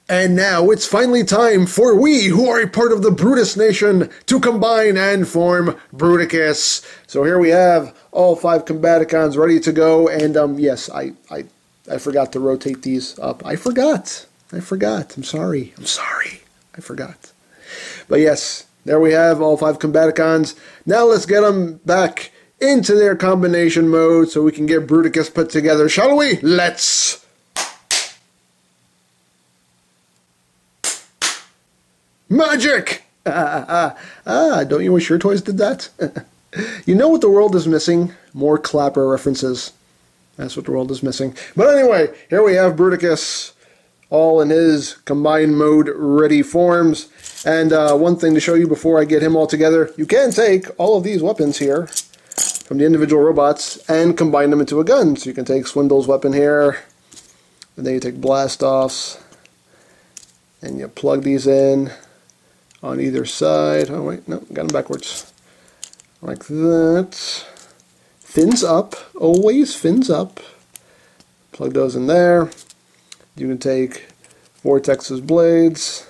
And now it's finally time for we, who are a part of the Brutus Nation, to combine and form Bruticus. So here we have all 5 Combaticons ready to go, and yes, I forgot to rotate these up. I forgot. I'm sorry. I forgot. But yes, there we have all 5 Combaticons. Now let's get them back into their combination mode so we can get Bruticus put together, shall we? Let's! Magic! Don't you wish your toys did that? You know what the world is missing? More Clapper references. That's what the world is missing. But anyway, here we have Bruticus, all in his combined mode ready forms. And one thing to show you before I get him all together, you can take all of these weapons here from the individual robots and combine them into a gun. So you can take Swindle's weapon here, and then you take Blastoff's, and you plug these in on either side. Oh wait, no, got them backwards. Like that. Fins up, always fins up. Plug those in there. You can take Vortex's blades,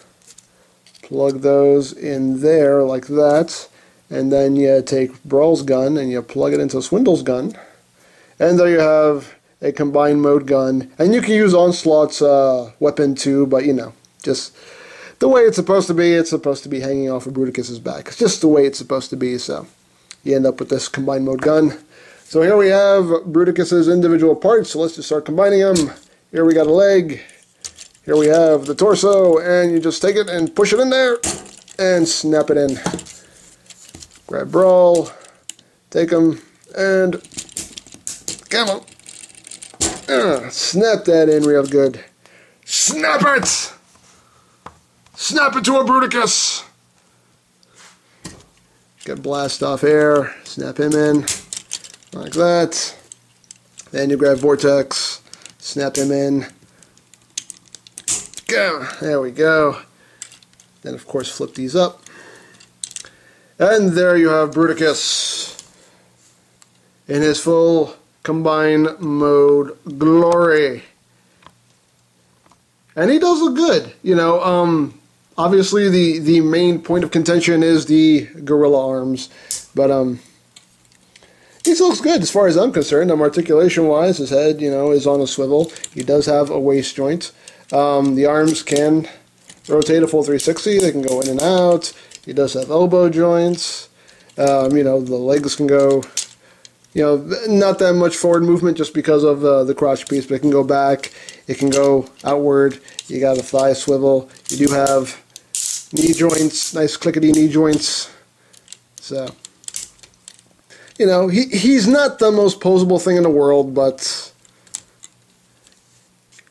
plug those in there like that, and then you take Brawl's gun and you plug it into Swindle's gun, and there you have a combined mode gun. And you can use Onslaught's weapon too, but you know, just the way it's supposed to be hanging off of Bruticus's back. It's just the way it's supposed to be, so you end up with this combined mode gun. So here we have Bruticus's individual parts, so let's just start combining them. Here we got a leg, here we have the torso, and you just take it and push it in there and snap it in. Grab Brawl, take him, and come on. Snap that in real good. Snap it! Snap it to a Bruticus! Get Blastoff here, snap him in, like that. Then you grab Vortex, snap him in. Go! There we go. Then of course flip these up. And there you have Bruticus in his full combined mode glory. And he does look good, you know. Obviously the main point of contention is the gorilla arms, but he still looks good as far as I'm concerned. Articulation wise, his head, you know, is on a swivel. He does have a waist joint. The arms can rotate a full 360. They can go in and out. He does have elbow joints. You know, the legs can go, you know, not that much forward movement just because of the crotch piece, but it can go back. It can go outward. You got a thigh swivel. You do have knee joints, nice clickety knee joints. So, you know, he's not the most posable thing in the world, but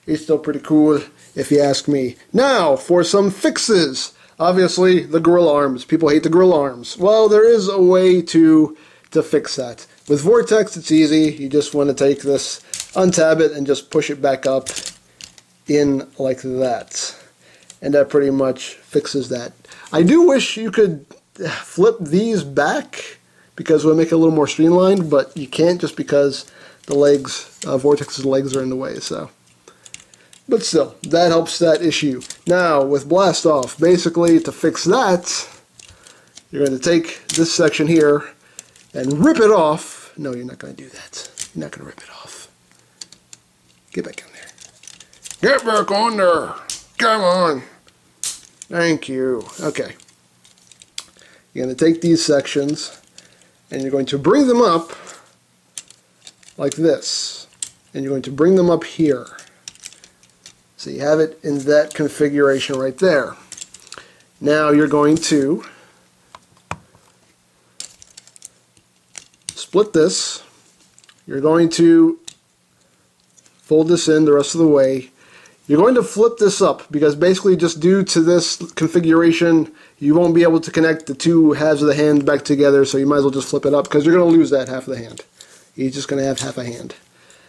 he's still pretty cool, if you ask me. Now, for some fixes. Obviously, the gorilla arms. People hate the gorilla arms. Well, there is a way to fix that. With Vortex, it's easy. You just want to take this, untab it, and just push it back up in like that. And that pretty much fixes that. I do wish you could flip these back, because it would make it a little more streamlined, but you can't just because the legs, Vortex's legs are in the way, so. But still, that helps that issue. Now, with Blastoff, basically, to fix that, you're going to take this section here and rip it off. No, you're not going to do that. You're not going to rip it off. Get back in there. Get back on there. Come on. Thank you. Okay. You're going to take these sections, and you're going to bring them up like this. And you're going to bring them up here. So you have it in that configuration right there. Now you're going to split this. You're going to fold this in the rest of the way. You're going to flip this up because basically just due to this configuration you won't be able to connect the two halves of the hand back together, so you might as well just flip it up because you're going to lose that half of the hand. You're just going to have half a hand.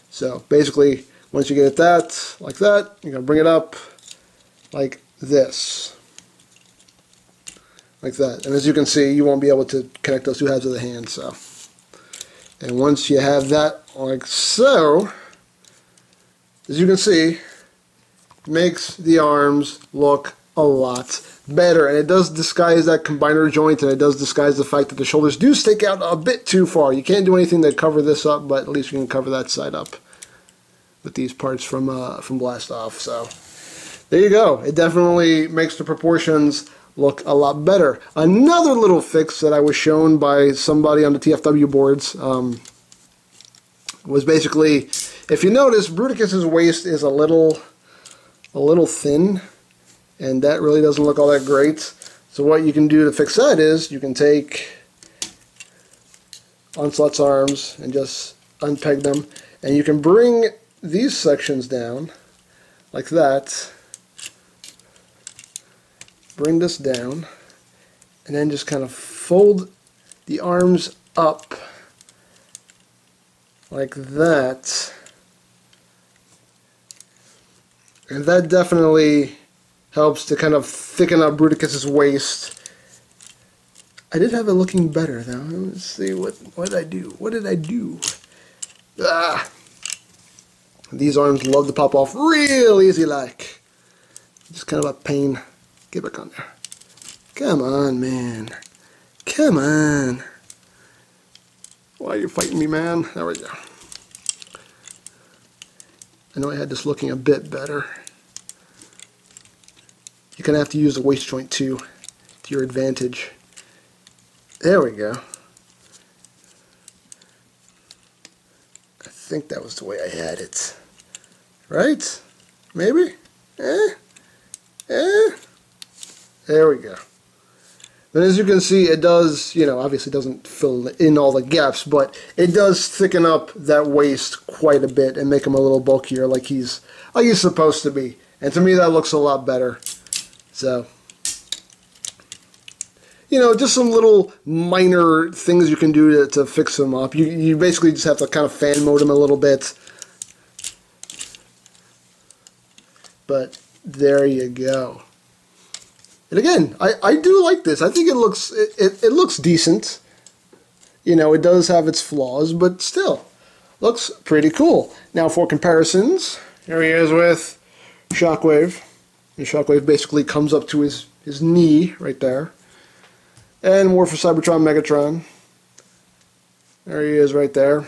So basically, once you get it like that, you're going to bring it up like this. Like that. And as you can see, you won't be able to connect those two halves of the hand. So, and once you have that like so, as you can see, makes the arms look a lot better. And it does disguise that combiner joint, and it does disguise the fact that the shoulders do stick out a bit too far. You can't do anything to cover this up, but at least you can cover that side up with these parts from Blast Off. So there you go. It definitely makes the proportions look a lot better. Another little fix that I was shown by somebody on the TFW boards was basically, if you notice, Bruticus's waist is a little thin, and that really doesn't look all that great. So what you can do to fix that is you can take Onslaught's arms and just unpeg them, and you can bring these sections down like that. Bring this down, and then just kind of fold the arms up like that. And that definitely helps to kind of thicken up Bruticus's waist. I did have it looking better though. Let's see, what did I do? What did I do? Ah! These arms love to pop off real easy like. Just kind of a pain. Get back on there. Come on, man. Come on. Why are you fighting me, man? There we go. I know I had this looking a bit better. You're going to have to use the waist joint too, to your advantage. There we go. I think that was the way I had it. Right? Maybe? There we go. And as you can see, it does, obviously doesn't fill in all the gaps, but it does thicken up that waist quite a bit and make him a little bulkier like he's supposed to be. And to me, that looks a lot better. So, just some little minor things you can do to fix him up. You basically just have to kind of fan mode him a little bit. But there you go. And again, I do like this. I think it looks decent. It does have its flaws, but still looks pretty cool. Now for comparisons, here he is with Shockwave. And Shockwave basically comes up to his knee right there. And more for Cybertron Megatron. There he is right there.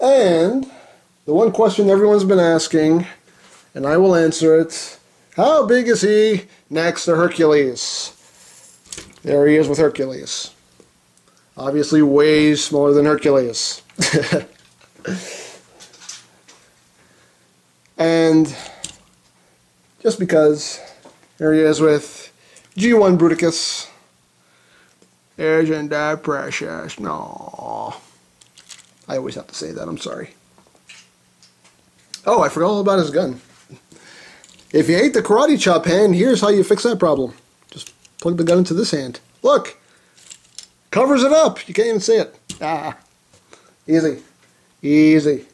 And the one question everyone's been asking, and I will answer it: how big is he next to Hercules? There he is with Hercules. Obviously way smaller than Hercules. And just because, here he is with G1 Bruticus. Isn't that precious? No. I always have to say that, I'm sorry. Oh, I forgot all about his gun. If you hate the karate chop hand, here's how you fix that problem. Just plug the gun into this hand. Look! Covers it up! You can't even see it. Ah. Easy. Easy.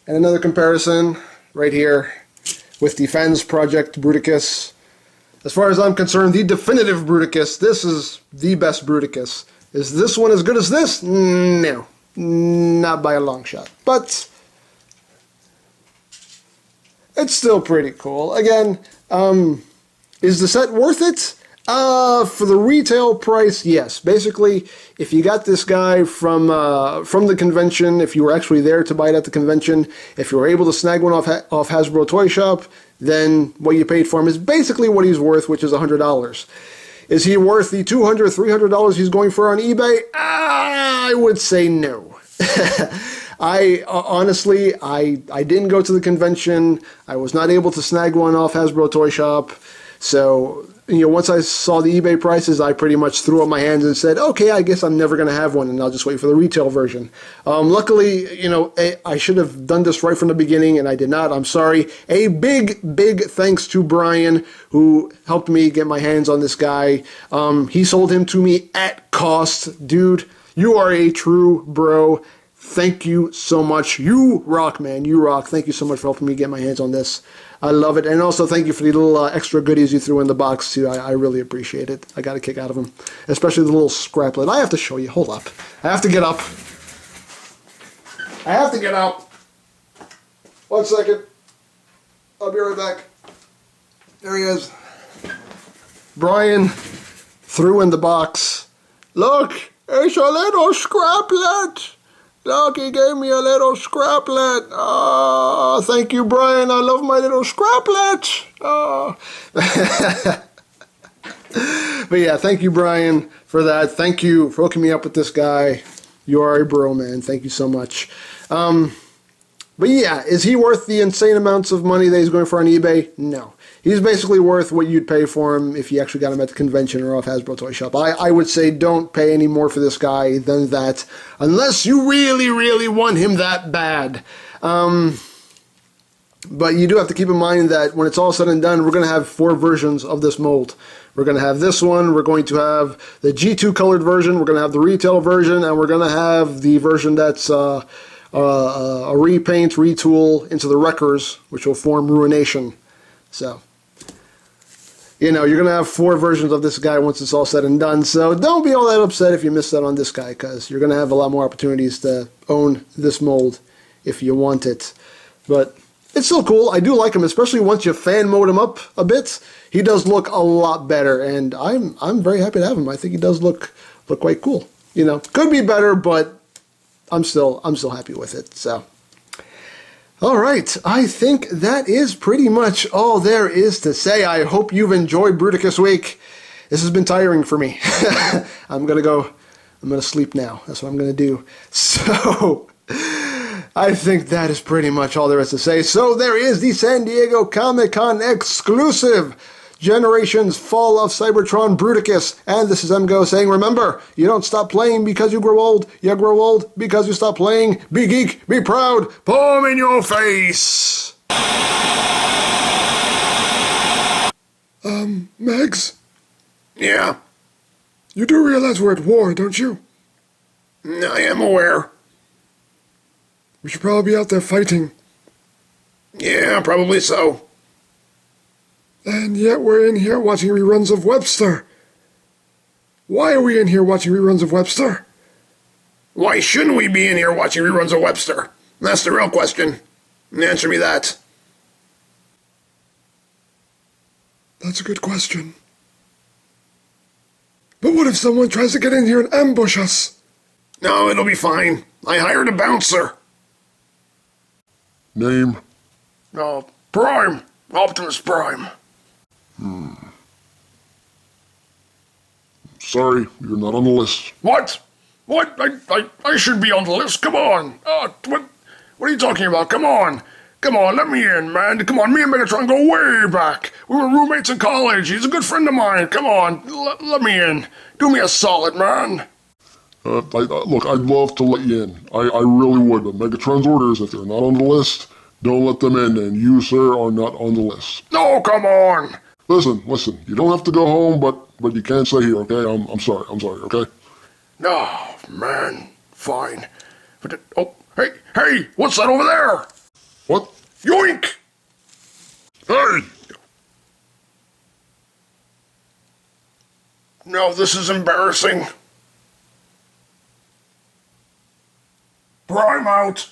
And another comparison right here with the Fans Project Bruticus. As far as I'm concerned, the definitive Bruticus. This is the best Bruticus. Is this one as good as this? No. Not by a long shot. But it's still pretty cool. Again, is the set worth it? For the retail price, yes. Basically, if you got this guy from the convention, if you were actually there to buy it at the convention, if you were able to snag one off Hasbro Toy Shop, then what you paid for him is basically what he's worth, which is $100. Is he worth the $200, $300 he's going for on eBay? I would say no. Honestly, I didn't go to the convention. I was not able to snag one off Hasbro Toy Shop. So, once I saw the eBay prices, I pretty much threw up my hands and said, okay, I guess I'm never going to have one, and I'll just wait for the retail version. Luckily, I should have done this right from the beginning, and I did not. I'm sorry. A big, big thanks to Brian, who helped me get my hands on this guy. He sold him to me at cost. Dude, you are a true bro. Thank you so much. You rock, man. You rock. Thank you so much for helping me get my hands on this. I love it. And also thank you for the little extra goodies you threw in the box, too. I really appreciate it. I got a kick out of them. Especially the little scraplet. I have to show you. Hold up. I have to get up. I have to get up. 1 second. I'll be right back. There he is. Brian threw in the box. Look, it's a little scraplet. Look, he gave me a little scraplet. Oh, thank you, Brian. I love my little scraplet. Oh. But yeah, thank you, Brian, for that. Thank you for hooking me up with this guy. You are a bro, man. Thank you so much. But yeah, is he worth the insane amounts of money that he's going for on eBay? No. He's basically worth what you'd pay for him if you actually got him at the convention or off Hasbro Toy Shop. I would say don't pay any more for this guy than that, unless you really, really want him that bad. But you do have to keep in mind that when it's all said and done, we're going to have 4 versions of this mold. We're going to have this one, we're going to have the G2 colored version, we're going to have the retail version, and we're going to have the version that's a repaint, retool into the Wreckers, which will form Ruination. So, you know, you're going to have 4 versions of this guy once it's all said and done. So don't be all that upset if you missed out on this guy, because you're going to have a lot more opportunities to own this mold if you want it. But it's still cool. I do like him, especially once you fan mode him up a bit. He does look a lot better, and I'm very happy to have him. I think he does look quite cool. You know, could be better, but I'm still happy with it. So, all right, I think that is pretty much all there is to say. I hope you've enjoyed Bruticus Week. This has been tiring for me. I'm gonna sleep now. That's what I'm gonna do. So, I think that is pretty much all there is to say. So there is the San Diego Comic-Con exclusive Generations Fall of Cybertron Bruticus. And this is EmGo saying, remember, you don't stop playing because you grow old. You grow old because you stop playing. Be geek, be proud, palm in your face. Megs? Yeah? You do realize we're at war, don't you? I am aware. We should probably be out there fighting. Yeah, probably so. And yet we're in here watching reruns of Webster. Why are we in here watching reruns of Webster? Why shouldn't we be in here watching reruns of Webster? That's the real question. Answer me that. That's a good question. But what if someone tries to get in here and ambush us? No, it'll be fine. I hired a bouncer. Name? Prime. Optimus Prime. Sorry, you're not on the list. What? What? I should be on the list. Come on. What are you talking about? Come on. Come on, let me in, man. Come on, me and Megatron go way back. We were roommates in college. He's a good friend of mine. Come on, let me in. Do me a solid, man. Look, I'd love to let you in. I really would, but Megatron's orders, if they're not on the list, don't let them in, and you, sir, are not on the list. No, come on! Listen, you don't have to go home, but you can't stay here, okay? I'm sorry, okay? No, man, fine. But, hey, what's that over there? What? Yoink! Hey! No, this is embarrassing. Prime out!